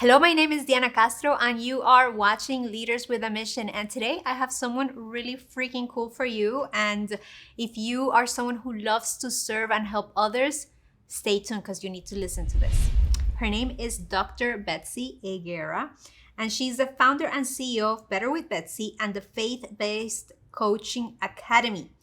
Hello, my name is Diana Castro, and you are watching Leaders with a Mission. And today I have someone really freaking cool for you. And if you are someone who loves to serve and help others, stay tuned because you need to listen to this. Her name is Dr. Betsy Guerra, and she's the founder and CEO of Better with Betsy and the Faith-Based Coaching Academy.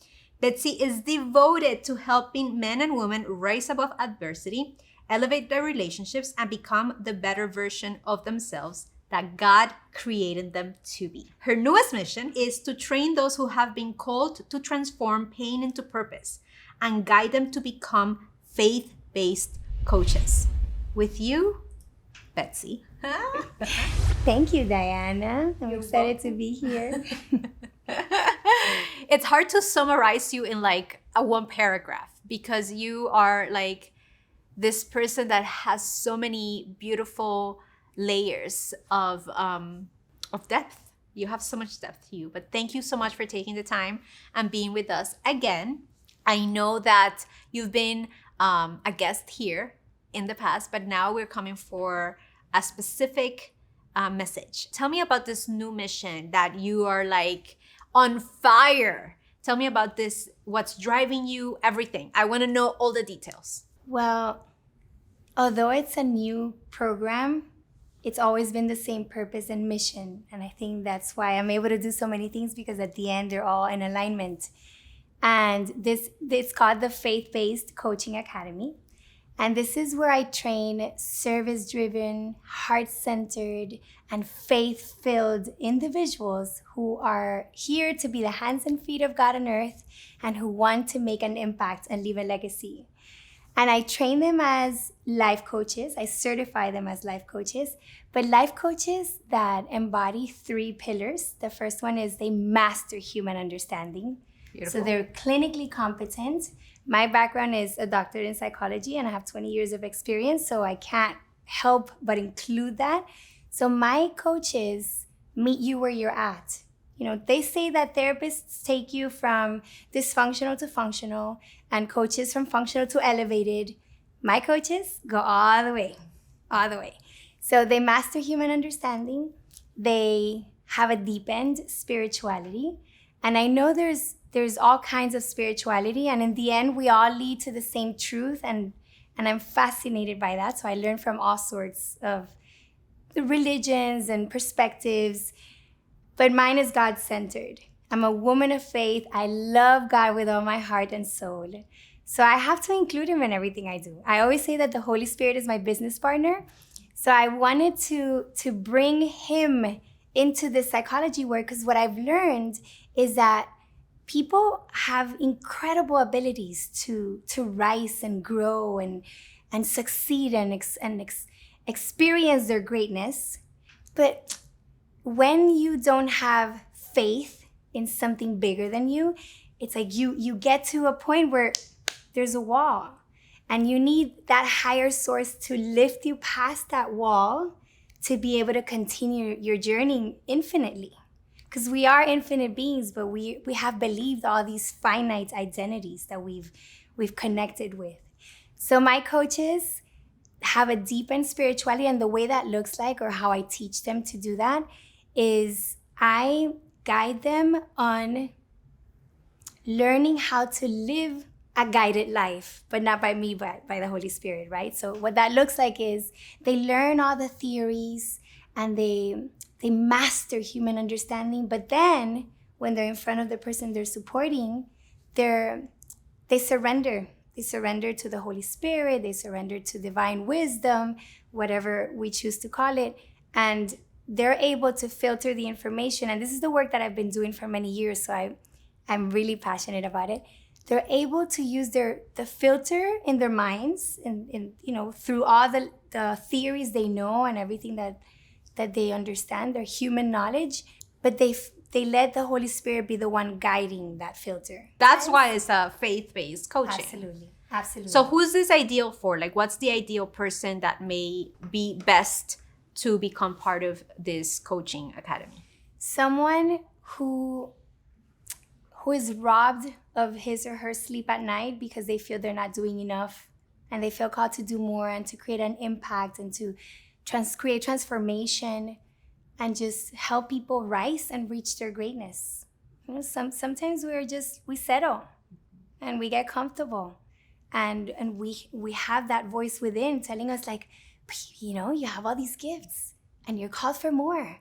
Betsy is devoted to helping men and women rise above adversity, elevate their relationships, and become the better version of themselves that God created them to be. Her newest mission is to train those who have been called to transform pain into purpose and guide them to become faith-based coaches. With you, Betsy. Thank you, Diana. I'm excited to be here. It's hard to summarize you in like a one paragraph because you are like this person that has so many beautiful layers of depth. You have so much depth to you. But thank you so much for taking the time and being with us again. I know that you've been a guest here in the past, but now we're coming for a specific message. Tell me about this new mission that you are like on fire. Tell me about this, what's driving you, everything. I want to know all the details. Well, although it's a new program, it's always been the same purpose and mission. And I think that's why I'm able to do so many things, because at the end, they're all in alignment. And it's called the Faith-Based Coaching Academy. And this is where I train service-driven, heart-centered, and faith-filled individuals who are here to be the hands and feet of God on earth and who want to make an impact and leave a legacy. And I train them as life coaches. I certify them as life coaches, but life coaches that embody 3 pillars. The first one is they master human understanding. Beautiful. So they're clinically competent. My background is a doctorate in psychology and I have 20 years of experience, so I can't help but include that. So my coaches meet you where you're at. You know, they say that therapists take you from dysfunctional to functional and coaches from functional to elevated. My coaches go all the way. So they master human understanding. They have a deepened spirituality. And I know there's all kinds of spirituality, and in the end, we all lead to the same truth, and I'm fascinated by that. So I learn from all sorts of the religions and perspectives, but mine is God-centered. I'm a woman of faith. I love God with all my heart and soul. So I have to include him in everything I do. I always say that the Holy Spirit is my business partner. So I wanted to bring him into the psychology work, because what I've learned is that people have incredible abilities to rise and grow and succeed and experience their greatness. But when you don't have faith in something bigger than you, it's like you get to a point where there's a wall and you need that higher source to lift you past that wall to be able to continue your journey infinitely. Because we are infinite beings, but we have believed all these finite identities that we've connected with. So my coaches have a deepened spirituality, and the way that looks like, or how I teach them to do that, is I guide them on learning how to live a guided life, but not by me, but by the Holy Spirit, right? So what that looks like is they learn all the theories and they master human understanding, but then when they're in front of the person they're supporting, they surrender. They surrender to the Holy Spirit, they surrender to divine wisdom, whatever we choose to call it, and they're able to filter the information. And this is the work that I've been doing for many years, so I'm really passionate about it. They're able to use the filter in their minds and through all the theories they know and everything that they understand, their human knowledge, but they let the Holy Spirit be the one guiding that filter. That's why it's a faith-based coaching. Absolutely. So who's this ideal for? Like, what's the ideal person that may be best to become part of this coaching academy? Someone who is robbed of his or her sleep at night because they feel they're not doing enough and they feel called to do more and to create an impact and to create transformation and just help people rise and reach their greatness. You know, sometimes we settle and we get comfortable, and we have that voice within telling us like, you know, you have all these gifts and you're called for more.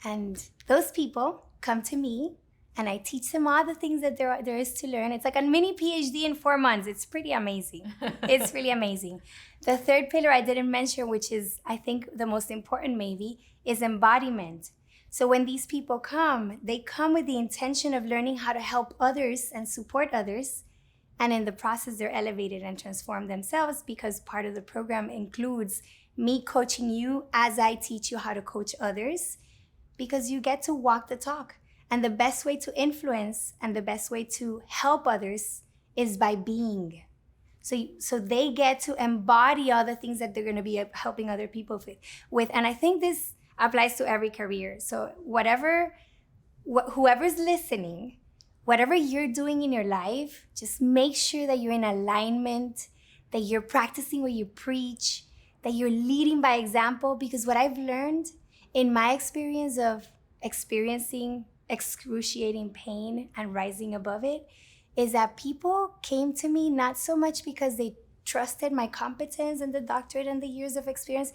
And those people come to me and I teach them all the things that there is to learn. It's like a mini PhD in 4 months. It's pretty amazing. It's really amazing. The third pillar I didn't mention, which is I think the most important maybe, is embodiment. So when these people come, they come with the intention of learning how to help others and support others. And in the process, they're elevated and transform themselves, because part of the program includes me coaching you as I teach you how to coach others, because you get to walk the talk. And the best way to influence and the best way to help others is by being. So they get to embody all the things that they're going to be helping other people with. And I think this applies to every career. So whoever's listening, whatever you're doing in your life, just make sure that you're in alignment, that you're practicing what you preach, that you're leading by example. Because what I've learned in my experience of experiencing excruciating pain and rising above it is that people came to me not so much because they trusted my competence and the doctorate and the years of experience,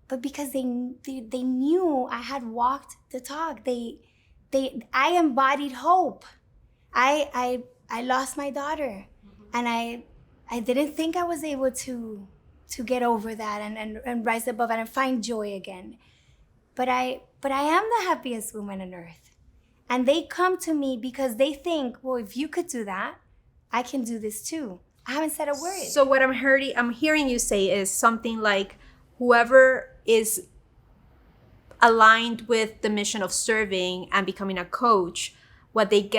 but because they knew I had walked the talk. I embodied hope. I lost my daughter, and I didn't think I was able to get over that and rise above it and find joy again. But I am the happiest woman on earth. And they come to me because they think, well, if you could do that, I can do this too. I haven't said a word. So what I'm hearing you say is something like, whoever is aligned with the mission of serving and becoming a coach, what they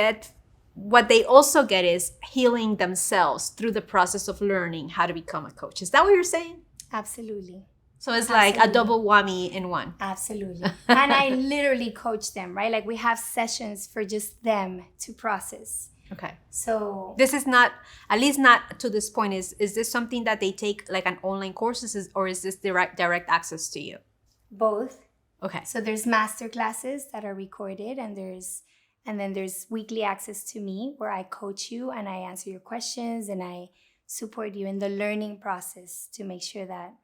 also get is healing themselves through the process of learning how to become a coach. Is that what you're saying? Absolutely. So it's like a double whammy in one. Absolutely. And I literally coach them, right? Like we have sessions for just them to process. Okay. So this is not, at least not to this point, is this something that they take like an online courses, or is this direct access to you? Both. Okay. So there's master classes that are recorded, and then there's weekly access to me where I coach you and I answer your questions and I support you in the learning process to make sure that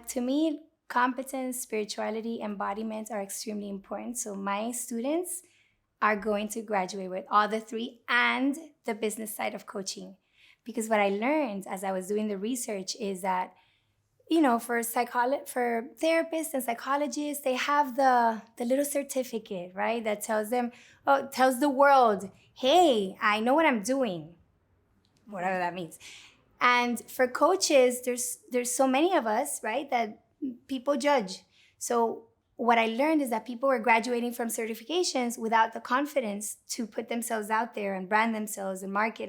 to me, competence, spirituality, embodiment are extremely important. So my students are going to graduate with all the three and the business side of coaching. Because what I learned as I was doing the research is that, you know, for therapists and psychologists, they have the little certificate, right? That tells the world, hey, I know what I'm doing, whatever that means. And for coaches, there's so many of us, right, that people judge. So what I learned is that people were graduating from certifications without the confidence to put themselves out there and brand themselves and market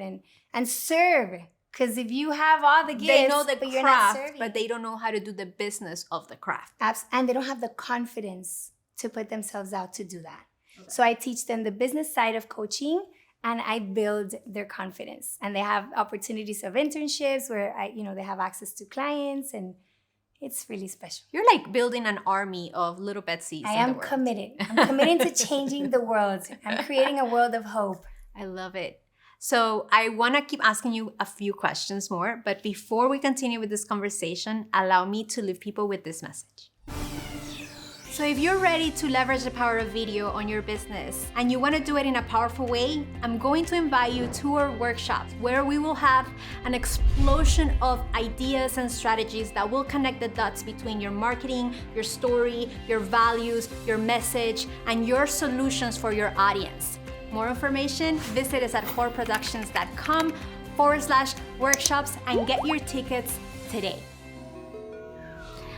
and serve. Because if you have all the gifts, they know the but you're not serving, but they don't know how to do the business of the craft. And they don't have the confidence to put themselves out to do that. Okay. So I teach them the business side of coaching, and I build their confidence. And they have opportunities of internships where they have access to clients, and it's really special. You're like building an army of little Betsy's. I am committed. I'm committed to changing the world. I'm creating a world of hope. I love it. So I want to keep asking you a few questions more, but before we continue with this conversation, allow me to leave people with this message. So if you're ready to leverage the power of video on your business and you want to do it in a powerful way, I'm going to invite you to our workshop where we will have an explosion of ideas and strategies that will connect the dots between your marketing, your story, your values, your message, and your solutions for your audience. More information, visit us at horeproductions.com/workshops and get your tickets today.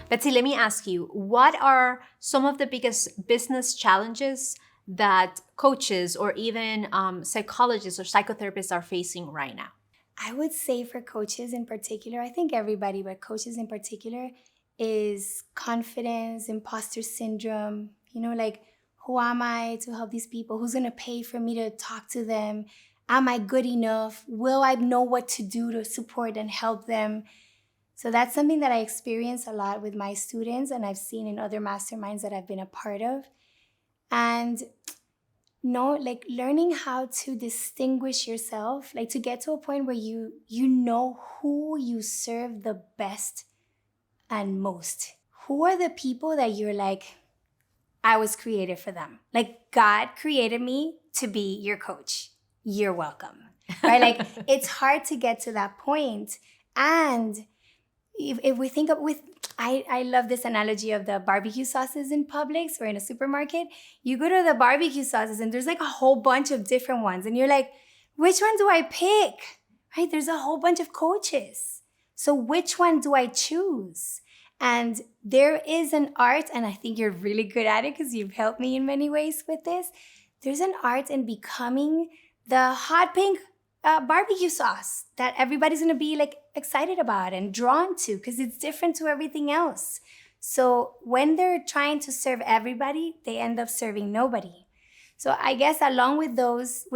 Betsy, let me ask you, what are some of the biggest business challenges that coaches or even psychologists or psychotherapists are facing right now? I would say for coaches in particular, I think everybody, but coaches in particular, is confidence, imposter syndrome, like, who am I to help these people? Who's gonna pay for me to talk to them? Am I good enough? Will I know what to do to support and help them? So that's something that I experience a lot with my students, and I've seen in other masterminds that I've been a part of. And no, like learning how to distinguish yourself, like to get to a point where you know who you serve the best and most. Who are the people that you're like, I was created for them. Like God created me to be your coach. You're welcome. Right? Like it's hard to get to that point. And if we think of I love this analogy of the barbecue sauces in Publix or in a supermarket. You go to the barbecue sauces and there's like a whole bunch of different ones. And you're like, which one do I pick? Right? There's a whole bunch of coaches. So which one do I choose? And there is an art, and I think you're really good at it because you've helped me in many ways with this. There's an art in becoming the hot pink barbecue sauce that everybody's gonna be like excited about and drawn to because it's different to everything else. So when they're trying to serve everybody, they end up serving nobody. So I guess along with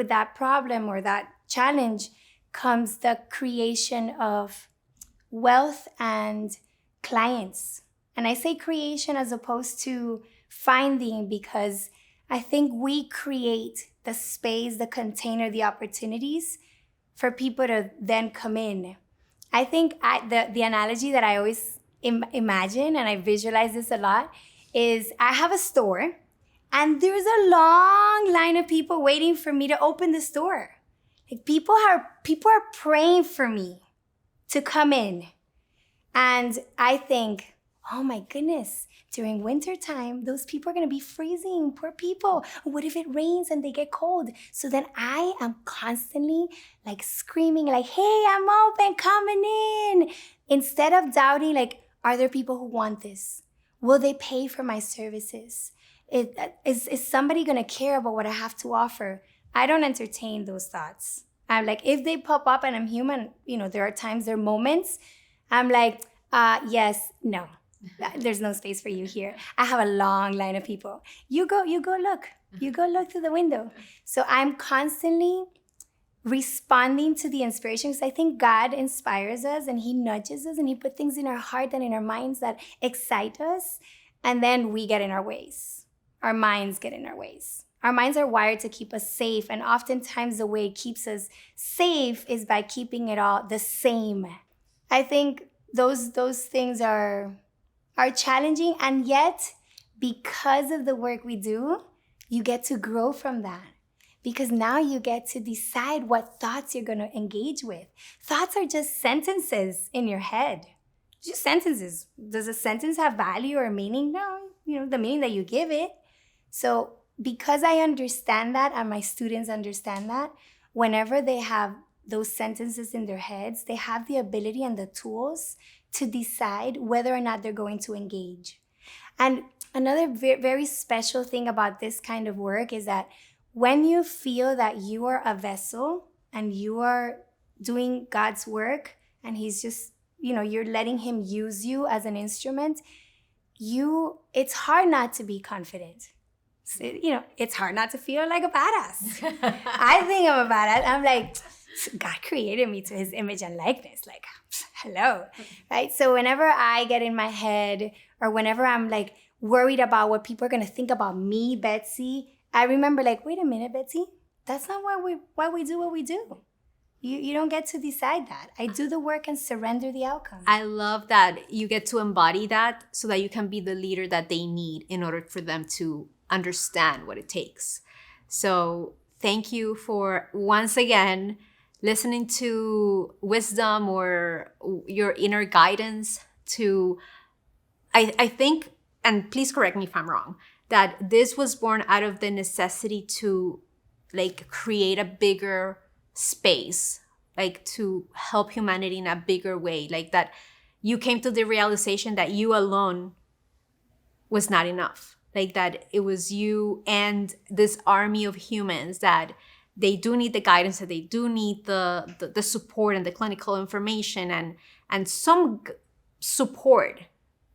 that problem or that challenge comes the creation of wealth and clients. And I say creation as opposed to finding, because I think we create the space, the container, the opportunities for people to then come in. I think the analogy that I always imagine, and I visualize this a lot, is I have a store and there's a long line of people waiting for me to open the store. Like people are praying for me to come in. And I think, oh my goodness, during winter time, those people are going to be freezing. Poor people. What if it rains and they get cold? So then I am constantly like screaming like, hey, I'm open, coming in. Instead of doubting, like, are there people who want this? Will they pay for my services? Is somebody going to care about what I have to offer? I don't entertain those thoughts. I'm like, if they pop up and I'm human, there are times, there are moments, I'm like, yes, no. There's no space for you here. I have a long line of people. You go look. You go look through the window. So I'm constantly responding to the inspiration because I think God inspires us and he nudges us and he put things in our heart and in our minds that excite us. And then we get in our ways. Our minds get in our ways. Our minds are wired to keep us safe. And oftentimes the way it keeps us safe is by keeping it all the same. I think those things are challenging, and yet because of the work we do, you get to grow from that. Because now you get to decide what thoughts you're going to engage with. Thoughts are just sentences in your head. Just sentences. Does a sentence have value or meaning? No, the meaning that you give it. So because I understand that and my students understand that, whenever they have those sentences in their heads, they have the ability and the tools to decide whether or not they're going to engage. And another very special thing about this kind of work is that when you feel that you are a vessel and you are doing God's work and he's just, you're letting him use you as an instrument, it's hard not to be confident. It's hard not to feel like a badass. I think I'm a badass. I'm like, God created me to his image and likeness. Like, hello, right? So whenever I get in my head or whenever I'm like worried about what people are going to think about me, Betsy, I remember like, wait a minute, Betsy, that's not why we do what we do. You don't get to decide that. I do the work and surrender the outcome. I love that you get to embody that so that you can be the leader that they need in order for them to understand what it takes. So thank you for once again listening to wisdom or your inner guidance to, I think, and please correct me if I'm wrong, that this was born out of the necessity to like create a bigger space, like to help humanity in a bigger way, like that you came to the realization that you alone was not enough, like that it was you and this army of humans that they do need the guidance, that they do need the support and the clinical information and some support,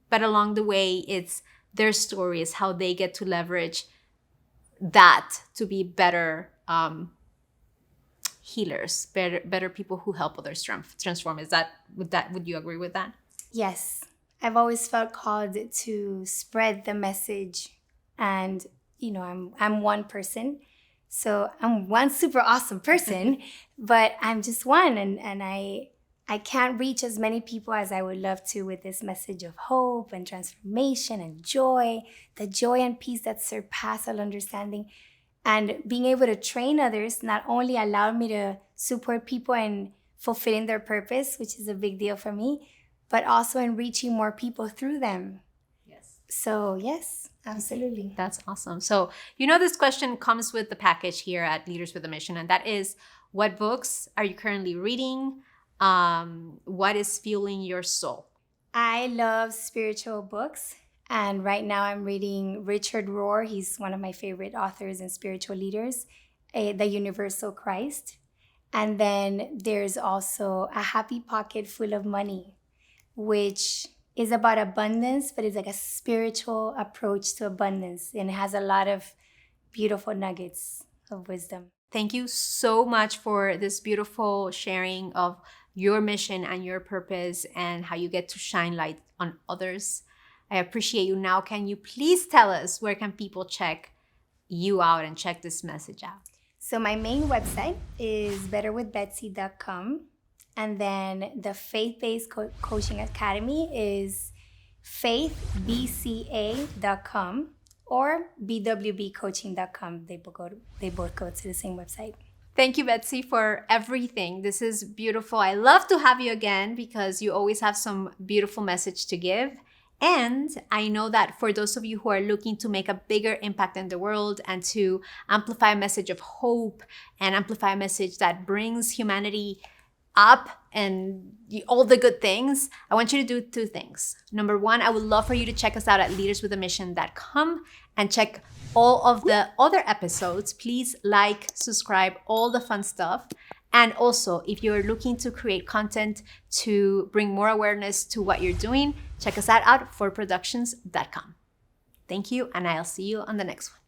but along the way it's their stories, how they get to leverage that to be better healers, better people who help others transform. Would you agree with that? Yes, I've always felt called to spread the message, and I'm one person, so I'm one super awesome person, but I'm just one, and I can't reach as many people as I would love to with this message of hope and transformation and joy, the joy and peace that surpass all understanding. And being able to train others not only allowed me to support people in fulfilling their purpose, which is a big deal for me, but also in reaching more people through them. Yes. So, yes, absolutely. That's awesome. So, this question comes with the package here at Leaders with a Mission, and that is, what books are you currently reading? What is fueling your soul? I love spiritual books. And right now I'm reading Richard Rohr. He's one of my favorite authors and spiritual leaders, The Universal Christ. And then there's also A Happy Pocket Full of Money, which is about abundance, but it's like a spiritual approach to abundance. And it has a lot of beautiful nuggets of wisdom. Thank you so much for this beautiful sharing of your mission and your purpose and how you get to shine light on others. I appreciate you. Now, can you please tell us where can people check you out and check this message out? So my main website is betterwithbetsy.com. And then the Faith-Based Coaching Academy is faithbca.com or bwbcoaching.com. They both go to the same website. Thank you, Betsy, for everything. This is beautiful. I love to have you again because you always have some beautiful message to give. And I know that for those of you who are looking to make a bigger impact in the world and to amplify a message of hope and amplify a message that brings humanity up and all the good things, I want you to do two things. Number one, I would love for you to check us out at leaderswithamission.com and check all of the other episodes. Please like, subscribe, all the fun stuff. And also, if you're looking to create content to bring more awareness to what you're doing, check us out at forproductions.com. Thank you, and I'll see you on the next one.